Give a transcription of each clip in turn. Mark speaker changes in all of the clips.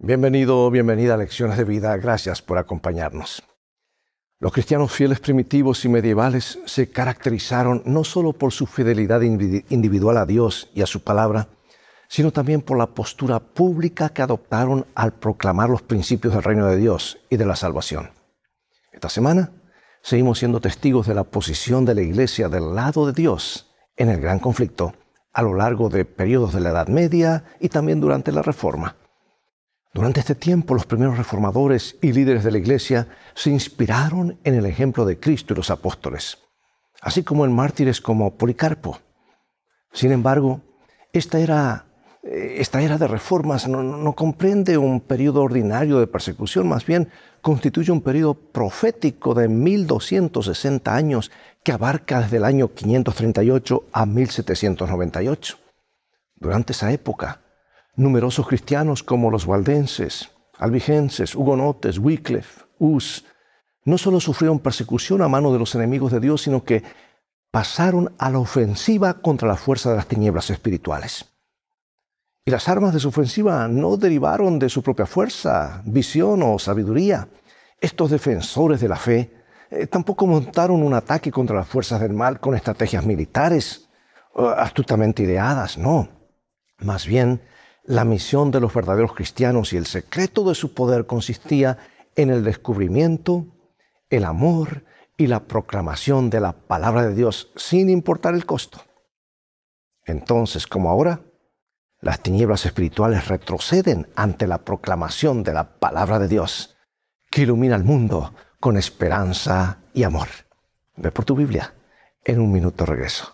Speaker 1: Bienvenido, bienvenida a Lecciones de Vida. Gracias por acompañarnos. Los cristianos fieles primitivos y medievales se caracterizaron no solo por su fidelidad individual a Dios y a su palabra, sino también por la postura pública que adoptaron al proclamar los principios del reino de Dios y de la salvación. Esta semana seguimos siendo testigos de la posición de la Iglesia del lado de Dios en el gran conflicto a lo largo de periodos de la Edad Media y también durante la Reforma. Durante este tiempo, los primeros reformadores y líderes de la Iglesia se inspiraron en el ejemplo de Cristo y los apóstoles, así como en mártires como Policarpo. Sin embargo, esta era de reformas no comprende un periodo ordinario de persecución, más bien constituye un periodo profético de 1260 años que abarca desde el año 538 a 1798. Durante esa época, numerosos cristianos como los valdenses, albigenses, hugonotes, Wycliffe, Hus, no solo sufrieron persecución a mano de los enemigos de Dios, sino que pasaron a la ofensiva contra la fuerza de las tinieblas espirituales. Y las armas de su ofensiva no derivaron de su propia fuerza, visión o sabiduría. Estos defensores de la fe tampoco montaron un ataque contra las fuerzas del mal con estrategias militares astutamente ideadas, no. Más bien, la misión de los verdaderos cristianos y el secreto de su poder consistía en el descubrimiento, el amor y la proclamación de la palabra de Dios sin importar el costo. Entonces, como ahora, las tinieblas espirituales retroceden ante la proclamación de la palabra de Dios, que ilumina al mundo con esperanza y amor. Ve por tu Biblia. En un minuto regreso.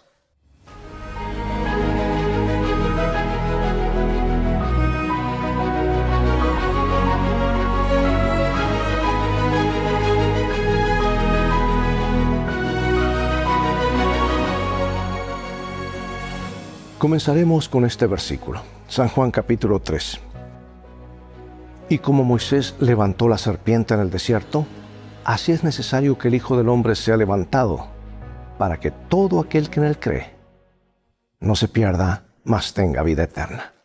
Speaker 1: Comenzaremos con este versículo, San Juan capítulo 3. Y como Moisés levantó la serpiente en el desierto, así es necesario que el Hijo del Hombre sea levantado, para que todo aquel que en él cree no se pierda, mas tenga vida eterna.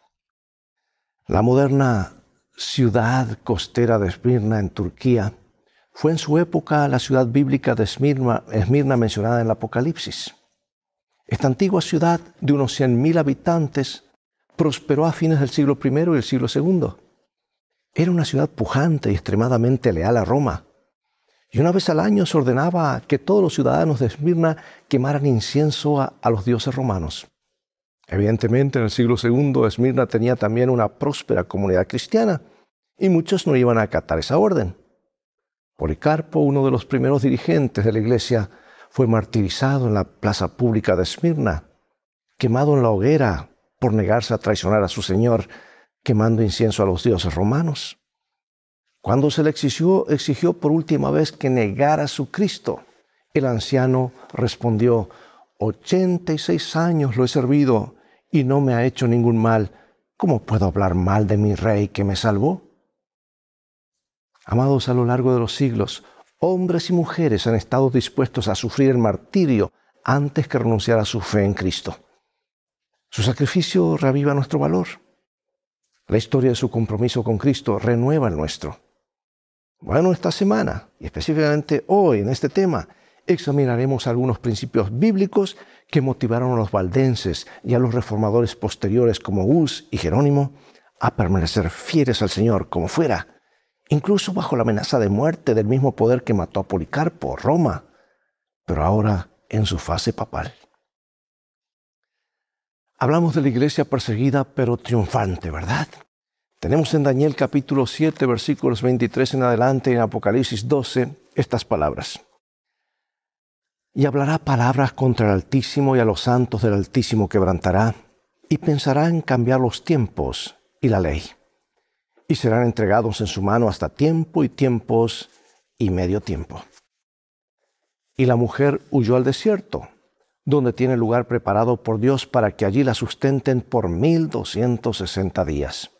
Speaker 1: La moderna ciudad costera de Esmirna en Turquía fue en su época la ciudad bíblica de Esmirna mencionada en el Apocalipsis. Esta antigua ciudad de unos 100.000 habitantes prosperó a fines del siglo I y el siglo II. Era una ciudad pujante y extremadamente leal a Roma. Y una vez al año se ordenaba que todos los ciudadanos de Esmirna quemaran incienso a los dioses romanos. Evidentemente, en el siglo II, Esmirna tenía también una próspera comunidad cristiana y muchos no iban a acatar esa orden. Policarpo, uno de los primeros dirigentes de la iglesia, fue martirizado en la plaza pública de Esmirna, quemado en la hoguera por negarse a traicionar a su Señor, quemando incienso a los dioses romanos. Cuando se le exigió por última vez que negara a su Cristo, el anciano respondió: 86 años lo he servido y no me ha hecho ningún mal. ¿Cómo puedo hablar mal de mi Rey que me salvó? Amados, a lo largo de los siglos, hombres y mujeres han estado dispuestos a sufrir el martirio antes que renunciar a su fe en Cristo. Su sacrificio reaviva nuestro valor. La historia de su compromiso con Cristo renueva el nuestro. Bueno, esta semana, y específicamente hoy en este tema, examinaremos algunos principios bíblicos que motivaron a los valdenses y a los reformadores posteriores como Hus y Jerónimo a permanecer fieles al Señor como fuera, incluso bajo la amenaza de muerte del mismo poder que mató a Policarpo, Roma, pero ahora en su fase papal. Hablamos de la iglesia perseguida pero triunfante, ¿verdad? Tenemos en Daniel capítulo 7, versículos 23 en adelante, y en Apocalipsis 12, estas palabras. Y hablará palabras contra el Altísimo, y a los santos del Altísimo quebrantará, y pensará en cambiar los tiempos y la ley. Y serán entregados en su mano hasta tiempo y tiempos y medio tiempo. Y la mujer huyó al desierto, donde tiene lugar preparado por Dios para que allí la sustenten por 1260 días.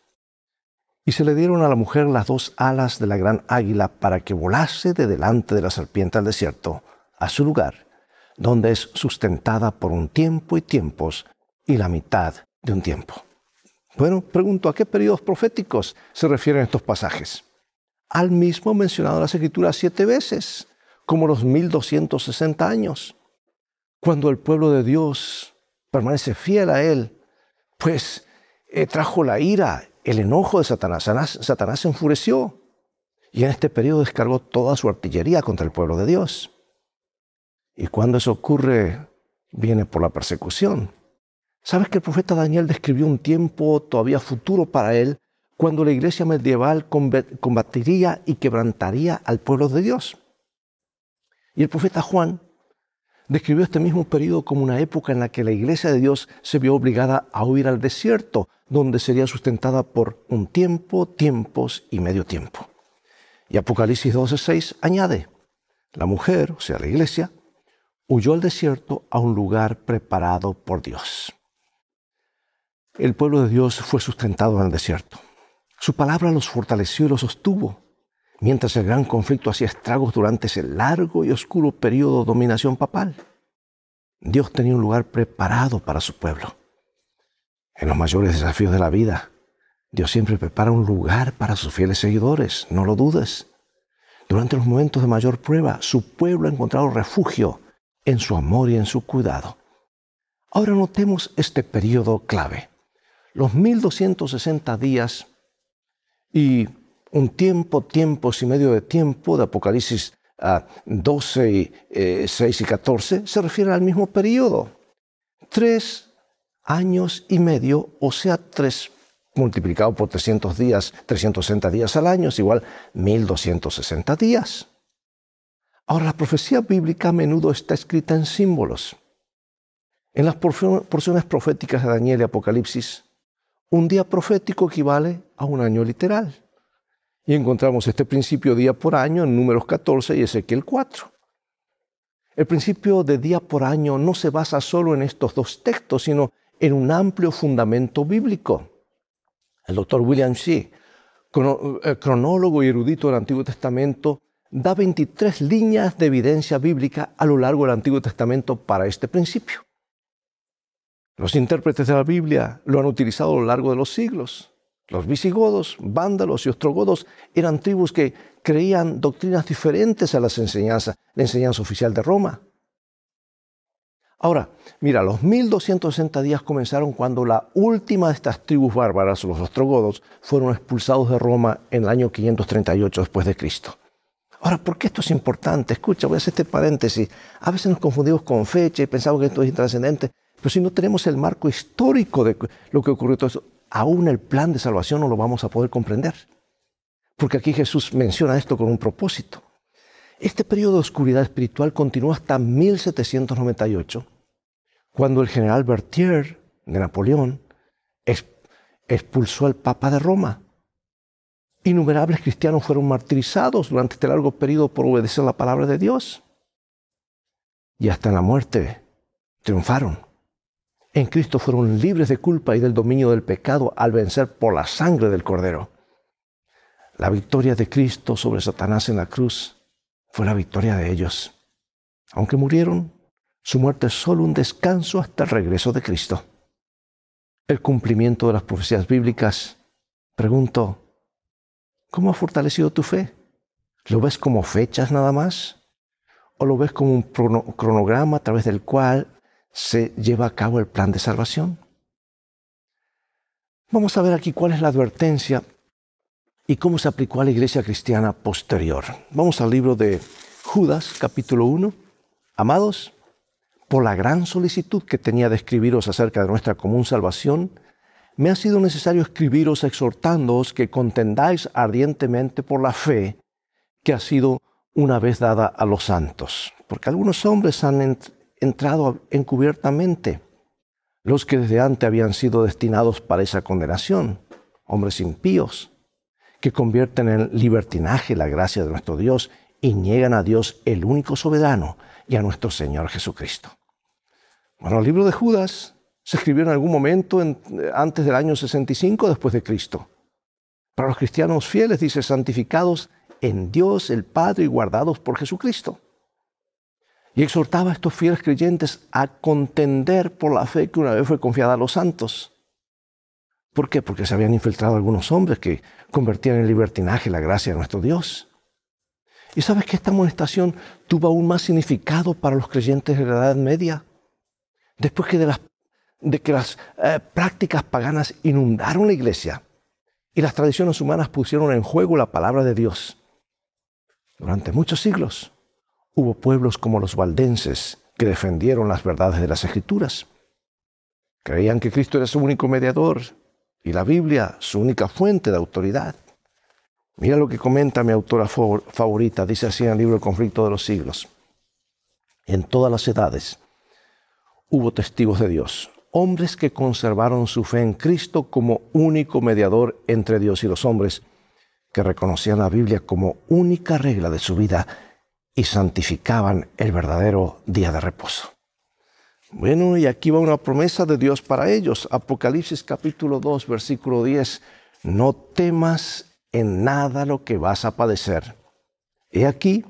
Speaker 1: Y se le dieron a la mujer las 2 alas de la gran águila para que volase de delante de la serpiente al desierto, a su lugar, donde es sustentada por un tiempo y tiempos y la mitad de un tiempo. Bueno, pregunto, ¿a qué periodos proféticos se refieren estos pasajes? Al mismo mencionado en las Escrituras 7 veces, como los 1260 años, cuando el pueblo de Dios permanece fiel a Él, pues trajo la ira, el enojo de Satanás. Satanás se enfureció y en este periodo descargó toda su artillería contra el pueblo de Dios. Y cuando eso ocurre, viene por la persecución. ¿Sabes que el profeta Daniel describió un tiempo todavía futuro para él, cuando la iglesia medieval combatiría y quebrantaría al pueblo de Dios? Y el profeta Juan describió este mismo periodo como una época en la que la iglesia de Dios se vio obligada a huir al desierto, donde sería sustentada por un tiempo, tiempos y medio tiempo. Y Apocalipsis 12:6 añade, la mujer, o sea la iglesia, huyó al desierto a un lugar preparado por Dios. El pueblo de Dios fue sustentado en el desierto. Su palabra los fortaleció y los sostuvo, mientras el gran conflicto hacía estragos durante ese largo y oscuro periodo de dominación papal. Dios tenía un lugar preparado para su pueblo. En los mayores desafíos de la vida, Dios siempre prepara un lugar para sus fieles seguidores, no lo dudes. Durante los momentos de mayor prueba, su pueblo ha encontrado refugio en su amor y en su cuidado. Ahora notemos este periodo clave. Los 1260 días y un tiempo, tiempos y medio de tiempo de Apocalipsis 12, 6 y 14 se refieren al mismo periodo. 3 años y medio, o sea, 3 multiplicado por 300 días, 360 días al año es igual 1260 días. Ahora, la profecía bíblica a menudo está escrita en símbolos. En las porciones proféticas de Daniel y Apocalipsis, un día profético equivale a un año literal. Y encontramos este principio día por año en Números 14 y Ezequiel 4. El principio de día por año no se basa solo en estos dos textos, sino en un amplio fundamento bíblico. El doctor William Shea, cronólogo y erudito del Antiguo Testamento, da 23 líneas de evidencia bíblica a lo largo del Antiguo Testamento para este principio. Los intérpretes de la Biblia lo han utilizado a lo largo de los siglos. Los visigodos, vándalos y ostrogodos eran tribus que creían doctrinas diferentes a la enseñanza oficial de Roma. Ahora, mira, los 1260 días comenzaron cuando la última de estas tribus bárbaras, los ostrogodos, fueron expulsados de Roma en el año 538 después de Cristo. Ahora, ¿por qué esto es importante? Escucha, voy a hacer este paréntesis. A veces nos confundimos con fecha y pensamos que esto es intrascendente, pero si no tenemos el marco histórico de lo que ocurrió todo eso, aún el plan de salvación no lo vamos a poder comprender. Porque aquí Jesús menciona esto con un propósito. Este periodo de oscuridad espiritual continuó hasta 1798, cuando el general Berthier de Napoleón expulsó al Papa de Roma. Innumerables cristianos fueron martirizados durante este largo periodo por obedecer la palabra de Dios. Y hasta en la muerte triunfaron. En Cristo fueron libres de culpa y del dominio del pecado al vencer por la sangre del Cordero. La victoria de Cristo sobre Satanás en la cruz fue la victoria de ellos. Aunque murieron, su muerte es solo un descanso hasta el regreso de Cristo. El cumplimiento de las profecías bíblicas, pregunto, ¿cómo ha fortalecido tu fe? ¿Lo ves como fechas nada más? ¿O lo ves como un cronograma a través del cual se lleva a cabo el plan de salvación? Vamos a ver aquí cuál es la advertencia y cómo se aplicó a la iglesia cristiana posterior. Vamos al libro de Judas, capítulo 1. Amados, por la gran solicitud que tenía de escribiros acerca de nuestra común salvación, me ha sido necesario escribiros exhortándoos que contendáis ardientemente por la fe que ha sido una vez dada a los santos. Porque algunos hombres han entrado encubiertamente, los que desde antes habían sido destinados para esa condenación, hombres impíos, que convierten en libertinaje la gracia de nuestro Dios y niegan a Dios el único soberano y a nuestro Señor Jesucristo. Bueno, el libro de Judas se escribió en algún momento antes del año 65 después de Cristo. Para los cristianos fieles dice, santificados en Dios el Padre y guardados por Jesucristo. Y exhortaba a estos fieles creyentes a contender por la fe que una vez fue confiada a los santos. ¿Por qué? Porque se habían infiltrado algunos hombres que convertían en libertinaje la gracia de nuestro Dios. ¿Y sabes que esta amonestación tuvo aún más significado para los creyentes de la Edad Media? Después de que las prácticas paganas inundaron la iglesia y las tradiciones humanas pusieron en juego la palabra de Dios. Durante muchos siglos hubo pueblos como los valdenses que defendieron las verdades de las Escrituras. Creían que Cristo era su único mediador y la Biblia su única fuente de autoridad. Mira lo que comenta mi autora favorita, dice así en el libro El conflicto de los siglos. En todas las edades hubo testigos de Dios, hombres que conservaron su fe en Cristo como único mediador entre Dios y los hombres, que reconocían la Biblia como única regla de su vida y santificaban el verdadero día de reposo. Bueno, y aquí va una promesa de Dios para ellos. Apocalipsis capítulo 2, versículo 10. No temas en nada lo que vas a padecer. He aquí,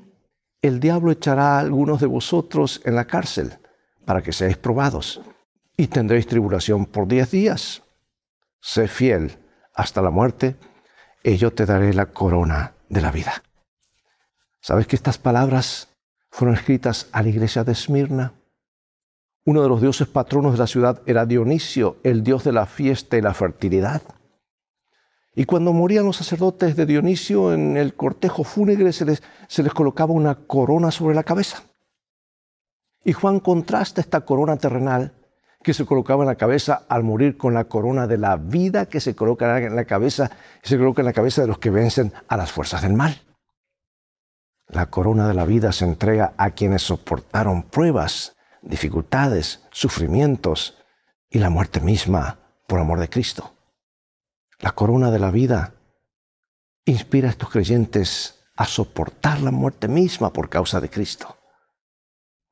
Speaker 1: el diablo echará a algunos de vosotros en la cárcel para que seáis probados, y tendréis tribulación por 10 días. Sé fiel hasta la muerte, y yo te daré la corona de la vida. ¿Sabes que estas palabras fueron escritas a la iglesia de Esmirna? Uno de los dioses patronos de la ciudad era Dionisio, el dios de la fiesta y la fertilidad. Y cuando morían los sacerdotes de Dionisio, en el cortejo fúnebre se les colocaba una corona sobre la cabeza. Y Juan contrasta esta corona terrenal que se colocaba en la cabeza al morir con la corona de la vida que se coloca en la cabeza de los que vencen a las fuerzas del mal. La corona de la vida se entrega a quienes soportaron pruebas, dificultades, sufrimientos y la muerte misma por amor de Cristo. La corona de la vida inspira a estos creyentes a soportar la muerte misma por causa de Cristo.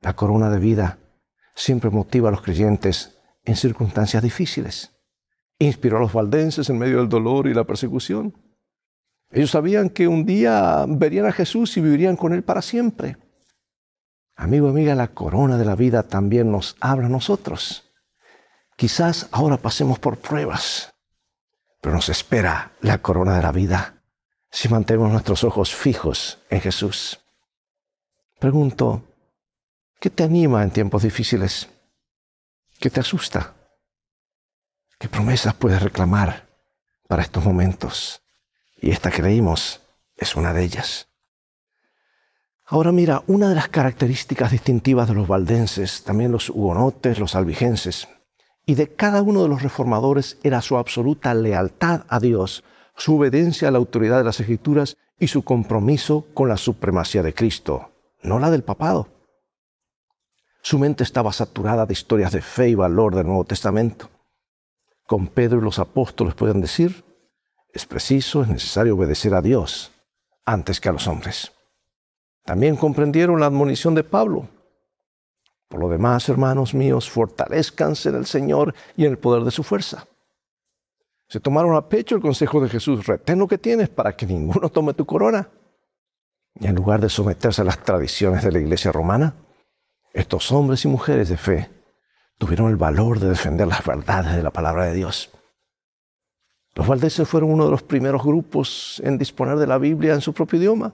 Speaker 1: La corona de vida siempre motiva a los creyentes en circunstancias difíciles. Inspiró a los valdenses en medio del dolor y la persecución. Ellos sabían que un día verían a Jesús y vivirían con Él para siempre. Amigo, amiga, la corona de la vida también nos habla a nosotros. Quizás ahora pasemos por pruebas, pero nos espera la corona de la vida si mantenemos nuestros ojos fijos en Jesús. Pregunto, ¿qué te anima en tiempos difíciles? ¿Qué te asusta? ¿Qué promesas puedes reclamar para estos momentos? Y esta que leímos es una de ellas. Ahora mira, una de las características distintivas de los valdenses, también los hugonotes, los albigenses, y de cada uno de los reformadores era su absoluta lealtad a Dios, su obediencia a la autoridad de las Escrituras y su compromiso con la supremacía de Cristo, no la del papado. Su mente estaba saturada de historias de fe y valor del Nuevo Testamento. Con Pedro y los apóstoles pueden decir, es necesario obedecer a Dios antes que a los hombres. También comprendieron la admonición de Pablo. Por lo demás, hermanos míos, fortalezcanse en el Señor y en el poder de su fuerza. Se tomaron a pecho el consejo de Jesús, retén lo que tienes para que ninguno tome tu corona. Y en lugar de someterse a las tradiciones de la iglesia romana, estos hombres y mujeres de fe tuvieron el valor de defender las verdades de la palabra de Dios. Los valdenses fueron uno de los primeros grupos en disponer de la Biblia en su propio idioma.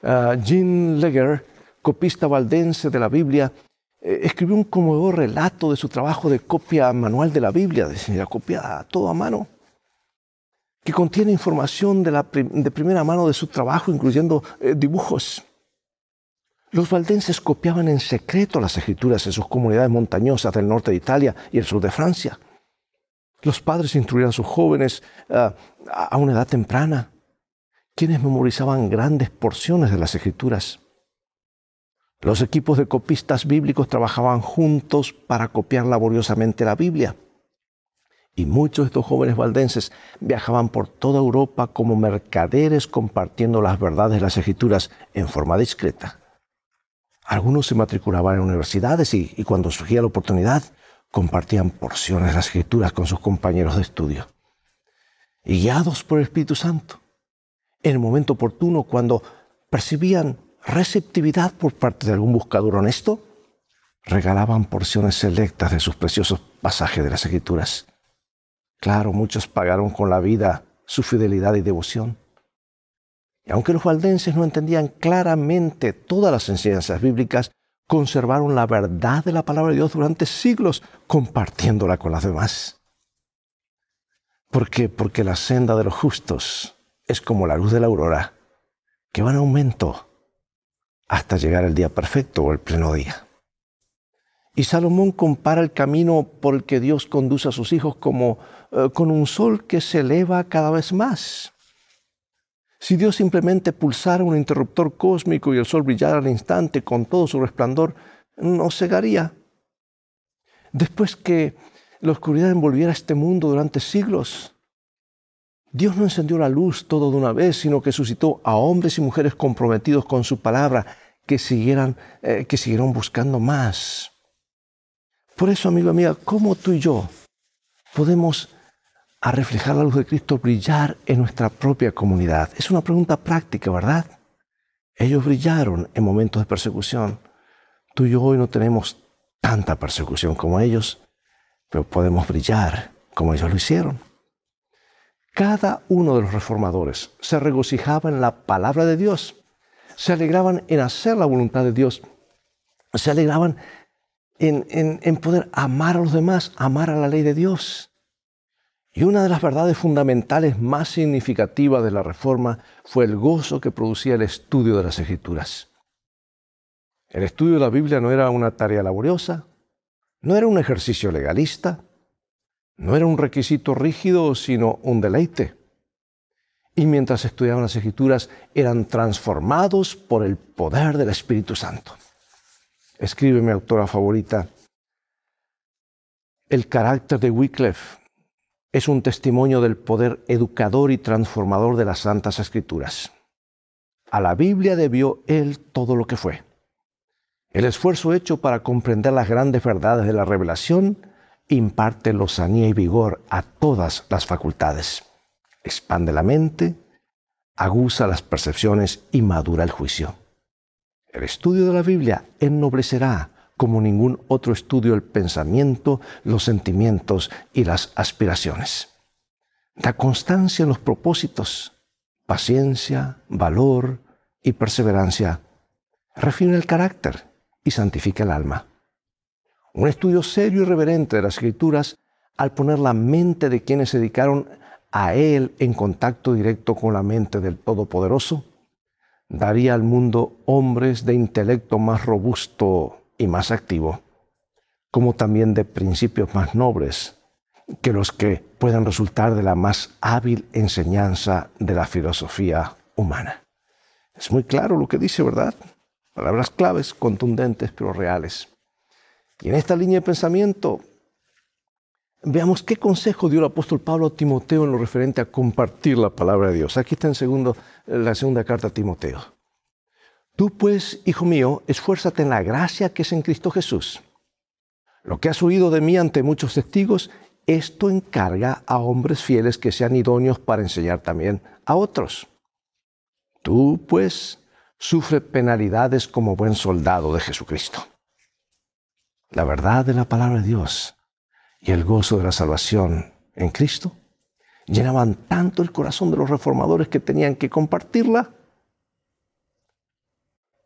Speaker 1: Jean Leger, copista valdense de la Biblia, escribió un conmovedor relato de su trabajo de copia manual de la Biblia, la copia todo a mano, que contiene información de primera mano de su trabajo, incluyendo dibujos. Los valdenses copiaban en secreto las Escrituras en sus comunidades montañosas del norte de Italia y el sur de Francia. Los padres instruían a sus jóvenes a una edad temprana, quienes memorizaban grandes porciones de las Escrituras. Los equipos de copistas bíblicos trabajaban juntos para copiar laboriosamente la Biblia. Y muchos de estos jóvenes valdenses viajaban por toda Europa como mercaderes compartiendo las verdades de las Escrituras en forma discreta. Algunos se matriculaban en universidades y cuando surgía la oportunidad, compartían porciones de las Escrituras con sus compañeros de estudio. Y guiados por el Espíritu Santo, en el momento oportuno, cuando percibían receptividad por parte de algún buscador honesto, regalaban porciones selectas de sus preciosos pasajes de las Escrituras. Claro, muchos pagaron con la vida su fidelidad y devoción. Y aunque los valdenses no entendían claramente todas las enseñanzas bíblicas, conservaron la verdad de la palabra de Dios durante siglos, compartiéndola con las demás. ¿Por qué? Porque la senda de los justos es como la luz de la aurora, que va en aumento hasta llegar el día perfecto o el pleno día. Y Salomón compara el camino por el que Dios conduce a sus hijos como con un sol que se eleva cada vez más. Si Dios simplemente pulsara un interruptor cósmico y el sol brillara al instante con todo su resplandor, nos cegaría. Después que la oscuridad envolviera este mundo durante siglos, Dios no encendió la luz todo de una vez, sino que suscitó a hombres y mujeres comprometidos con su palabra que siguieron buscando más. Por eso, amigo, amiga, ¿cómo tú y yo podemos reflejar la luz de Cristo brillar en nuestra propia comunidad? Es una pregunta práctica, ¿verdad? Ellos brillaron en momentos de persecución. Tú y yo hoy no tenemos tanta persecución como ellos, pero podemos brillar como ellos lo hicieron. Cada uno de los reformadores se regocijaba en la palabra de Dios, se alegraban en hacer la voluntad de Dios, se alegraban en poder amar a los demás, amar a la ley de Dios. Y una de las verdades fundamentales más significativas de la Reforma fue el gozo que producía el estudio de las Escrituras. El estudio de la Biblia no era una tarea laboriosa, no era un ejercicio legalista, no era un requisito rígido, sino un deleite. Y mientras estudiaban las Escrituras, eran transformados por el poder del Espíritu Santo. Escribe mi autora favorita: el carácter de Wycliffe es un testimonio del poder educador y transformador de las Santas Escrituras. A la Biblia debió él todo lo que fue. El esfuerzo hecho para comprender las grandes verdades de la revelación imparte lozanía y vigor a todas las facultades. Expande la mente, aguza las percepciones y madura el juicio. El estudio de la Biblia ennoblecerá como ningún otro estudio el pensamiento, los sentimientos y las aspiraciones. Da constancia en los propósitos, paciencia, valor y perseverancia. Refina el carácter y santifica el alma. Un estudio serio y reverente de las Escrituras, al poner la mente de quienes se dedicaron a él en contacto directo con la mente del Todopoderoso, daría al mundo hombres de intelecto más robusto y más activo, como también de principios más nobles que los que puedan resultar de la más hábil enseñanza de la filosofía humana. Es muy claro lo que dice, ¿verdad? Palabras claves, contundentes, pero reales. Y en esta línea de pensamiento, veamos qué consejo dio el apóstol Pablo a Timoteo en lo referente a compartir la palabra de Dios. Aquí está la segunda carta a Timoteo. Tú pues, hijo mío, esfuérzate en la gracia que es en Cristo Jesús. Lo que has oído de mí ante muchos testigos, esto encarga a hombres fieles que sean idóneos para enseñar también a otros. Tú pues, sufre penalidades como buen soldado de Jesucristo. La verdad de la palabra de Dios y el gozo de la salvación en Cristo llenaban tanto el corazón de los reformadores que tenían que compartirla.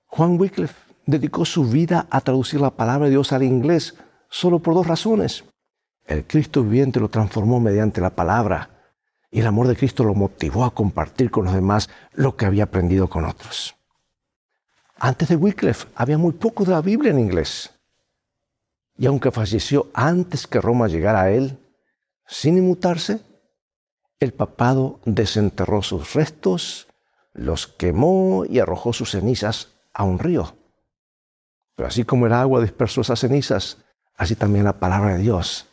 Speaker 1: Juan Wycliffe dedicó su vida a traducir la palabra de Dios al inglés solo por dos razones. El Cristo viviente lo transformó mediante la palabra y el amor de Cristo lo motivó a compartir con los demás lo que había aprendido con otros. Antes de Wycliffe había muy poco de la Biblia en inglés. Y aunque falleció antes que Roma llegara a él, sin inmutarse, el papado desenterró sus restos, los quemó y arrojó sus cenizas a un río. Pero así como el agua dispersó esas cenizas, así también la palabra de Dios,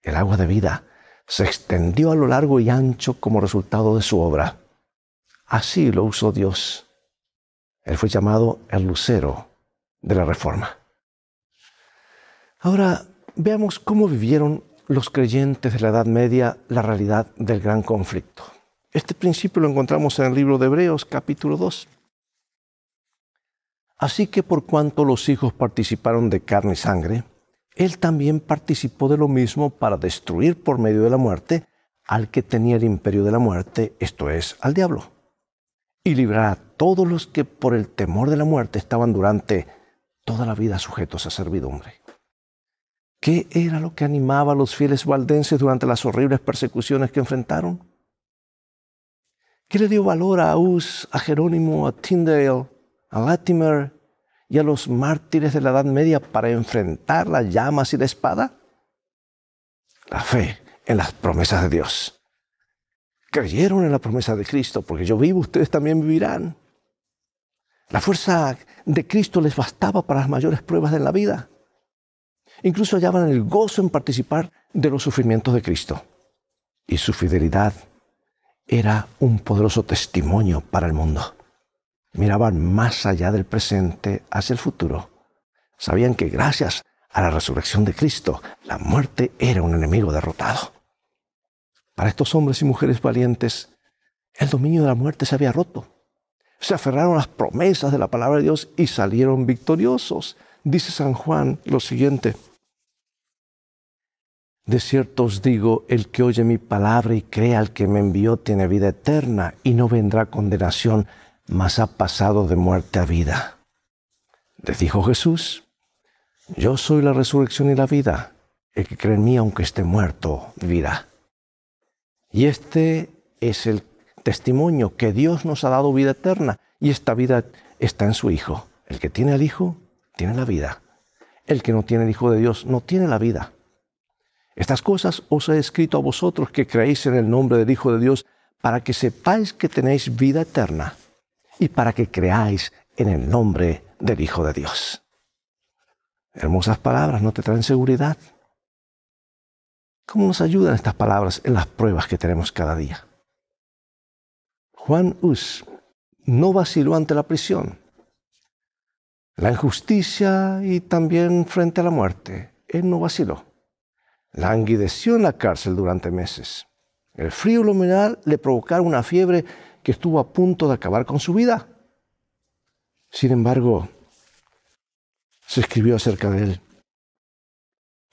Speaker 1: el agua de vida, se extendió a lo largo y ancho como resultado de su obra. Así lo usó Dios. Él fue llamado el lucero de la Reforma. Ahora veamos cómo vivieron los creyentes de la Edad Media la realidad del gran conflicto. Este principio lo encontramos en el libro de Hebreos, capítulo 2. Así que por cuanto los hijos participaron de carne y sangre, él también participó de lo mismo para destruir por medio de la muerte al que tenía el imperio de la muerte, esto es, al diablo, y librar a todos los que por el temor de la muerte estaban durante toda la vida sujetos a servidumbre. ¿Qué era lo que animaba a los fieles valdenses durante las horribles persecuciones que enfrentaron? ¿Qué le dio valor a Hus, a Jerónimo, a Tyndale, a Latimer y a los mártires de la Edad Media para enfrentar las llamas y la espada? La fe en las promesas de Dios. Creyeron en la promesa de Cristo, porque yo vivo, ustedes también vivirán. La fuerza de Cristo les bastaba para las mayores pruebas de la vida. Incluso hallaban el gozo en participar de los sufrimientos de Cristo. Y su fidelidad era un poderoso testimonio para el mundo. Miraban más allá del presente hacia el futuro. Sabían que gracias a la resurrección de Cristo, la muerte era un enemigo derrotado. Para estos hombres y mujeres valientes, el dominio de la muerte se había roto. Se aferraron a las promesas de la palabra de Dios y salieron victoriosos. Dice San Juan lo siguiente: de cierto os digo, el que oye mi palabra y cree al que me envió tiene vida eterna y no vendrá condenación, mas ha pasado de muerte a vida. Les dijo Jesús: yo soy la resurrección y la vida. El que cree en mí, aunque esté muerto, vivirá. Y este es el testimonio, que Dios nos ha dado vida eterna, y esta vida está en su Hijo. El que tiene al Hijo, tiene la vida. El que no tiene el Hijo de Dios, no tiene la vida. Estas cosas os he escrito a vosotros que creéis en el nombre del Hijo de Dios, para que sepáis que tenéis vida eterna, y para que creáis en el nombre del Hijo de Dios. Hermosas palabras, ¿no te traen seguridad? ¿Cómo nos ayudan estas palabras en las pruebas que tenemos cada día? Juan Hus no vaciló ante la prisión, la injusticia y también frente a la muerte. Él no vaciló. Languideció en la cárcel durante meses. El frío y la humedad le provocaron una fiebre que estuvo a punto de acabar con su vida. Sin embargo, se escribió acerca de él: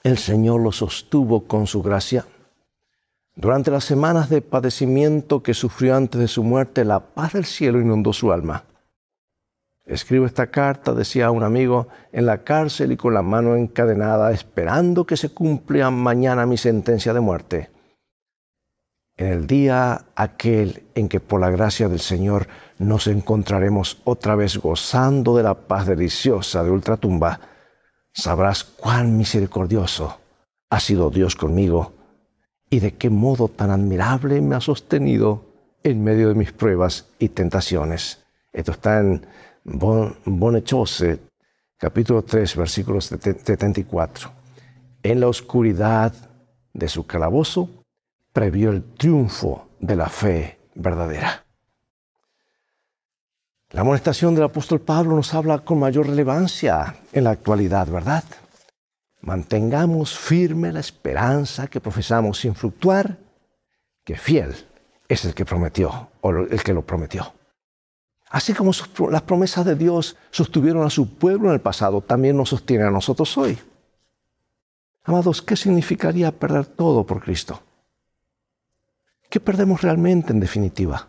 Speaker 1: el Señor lo sostuvo con su gracia. Durante las semanas de padecimiento que sufrió antes de su muerte, la paz del cielo inundó su alma. Escribo esta carta, decía un amigo, en la cárcel y con la mano encadenada, esperando que se cumpla mañana mi sentencia de muerte. En el día aquel en que por la gracia del Señor nos encontraremos otra vez gozando de la paz deliciosa de ultratumba, sabrás cuán misericordioso ha sido Dios conmigo y de qué modo tan admirable me ha sostenido en medio de mis pruebas y tentaciones. Esto está en Bonne Chose, capítulo 3, versículo 74. En la oscuridad de su calabozo previó el triunfo de la fe verdadera. La amonestación del apóstol Pablo nos habla con mayor relevancia en la actualidad, ¿verdad? Mantengamos firme la esperanza que profesamos sin fluctuar, que fiel es el que prometió, o el que lo prometió. Así como las promesas de Dios sostuvieron a su pueblo en el pasado, también nos sostienen a nosotros hoy. Amados, ¿qué significaría perder todo por Cristo? ¿Qué perdemos realmente en definitiva?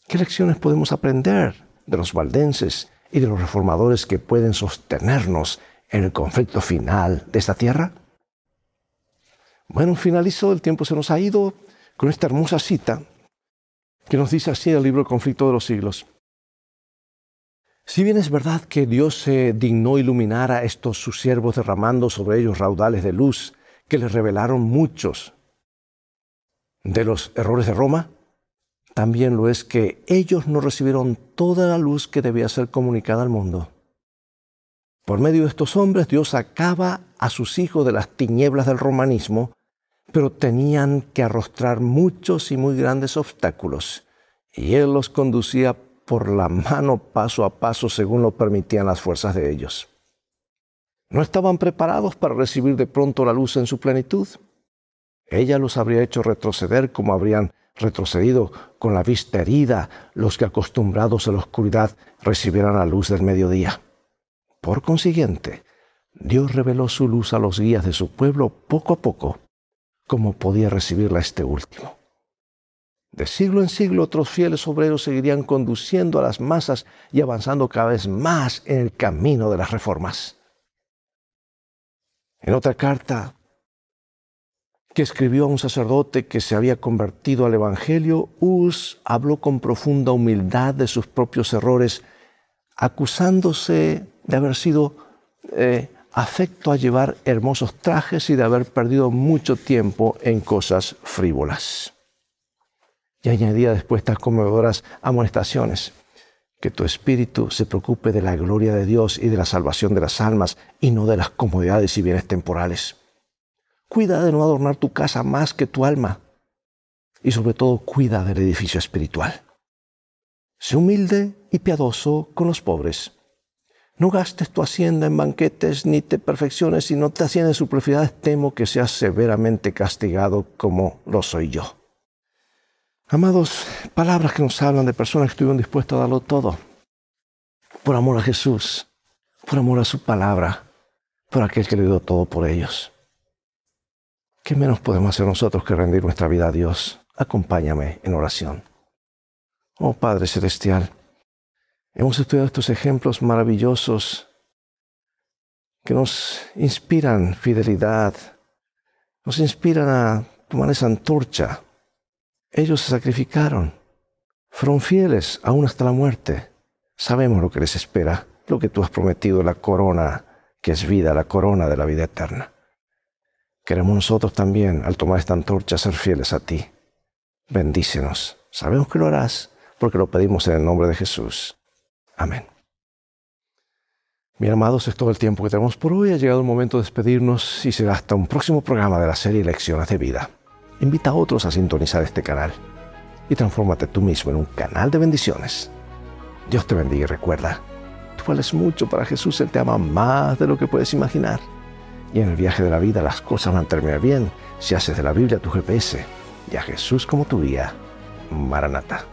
Speaker 1: ¿Qué lecciones podemos aprender de los valdenses y de los reformadores que pueden sostenernos en el conflicto final de esta tierra? Bueno, finalizó, el tiempo se nos ha ido con esta hermosa cita que nos dice así el libro El conflicto de los siglos. Si bien es verdad que Dios se dignó iluminar a estos sus siervos derramando sobre ellos raudales de luz que les revelaron muchos de los errores de Roma, también lo es que ellos no recibieron toda la luz que debía ser comunicada al mundo. Por medio de estos hombres, Dios sacaba a sus hijos de las tinieblas del romanismo, pero tenían que arrostrar muchos y muy grandes obstáculos, y Él los conducía por la mano paso a paso según lo permitían las fuerzas de ellos. No estaban preparados para recibir de pronto la luz en su plenitud. Ella los habría hecho retroceder como habrían retrocedido con la vista herida los que acostumbrados a la oscuridad recibieran la luz del mediodía. Por consiguiente, Dios reveló su luz a los guías de su pueblo poco a poco, como podía recibirla este último. De siglo en siglo otros fieles obreros seguirían conduciendo a las masas y avanzando cada vez más en el camino de las reformas. En otra carta que escribió a un sacerdote que se había convertido al Evangelio, Hus habló con profunda humildad de sus propios errores, acusándose de haber sido afecto a llevar hermosos trajes y de haber perdido mucho tiempo en cosas frívolas. Y añadía después estas conmovedoras amonestaciones: que tu espíritu se preocupe de la gloria de Dios y de la salvación de las almas, y no de las comodidades y bienes temporales. Cuida de no adornar tu casa más que tu alma, y sobre todo cuida del edificio espiritual. Sé humilde y piadoso con los pobres. No gastes tu hacienda en banquetes, ni te perfecciones, si no te ascienden sus propiedades. Temo que seas severamente castigado como lo soy yo. Amados, palabras que nos hablan de personas que estuvieron dispuestas a darlo todo, por amor a Jesús, por amor a su palabra, por aquel que le dio todo por ellos. ¿Qué menos podemos hacer nosotros que rendir nuestra vida a Dios? Acompáñame en oración. Oh Padre Celestial, hemos estudiado estos ejemplos maravillosos que nos inspiran fidelidad, nos inspiran a tomar esa antorcha. Ellos se sacrificaron, fueron fieles aún hasta la muerte. Sabemos lo que les espera, lo que tú has prometido, la corona que es vida, la corona de la vida eterna. Queremos nosotros también, al tomar esta antorcha, ser fieles a ti. Bendícenos. Sabemos que lo harás, porque lo pedimos en el nombre de Jesús. Amén. Bien, amados, es todo el tiempo que tenemos por hoy. Ha llegado el momento de despedirnos y será hasta un próximo programa de la serie Lecciones de Vida. Invita a otros a sintonizar este canal y transfórmate tú mismo en un canal de bendiciones. Dios te bendiga y recuerda, tú vales mucho para Jesús. Él te ama más de lo que puedes imaginar. Y en el viaje de la vida las cosas van a terminar bien si haces de la Biblia tu GPS y a Jesús como tu guía. Maranata.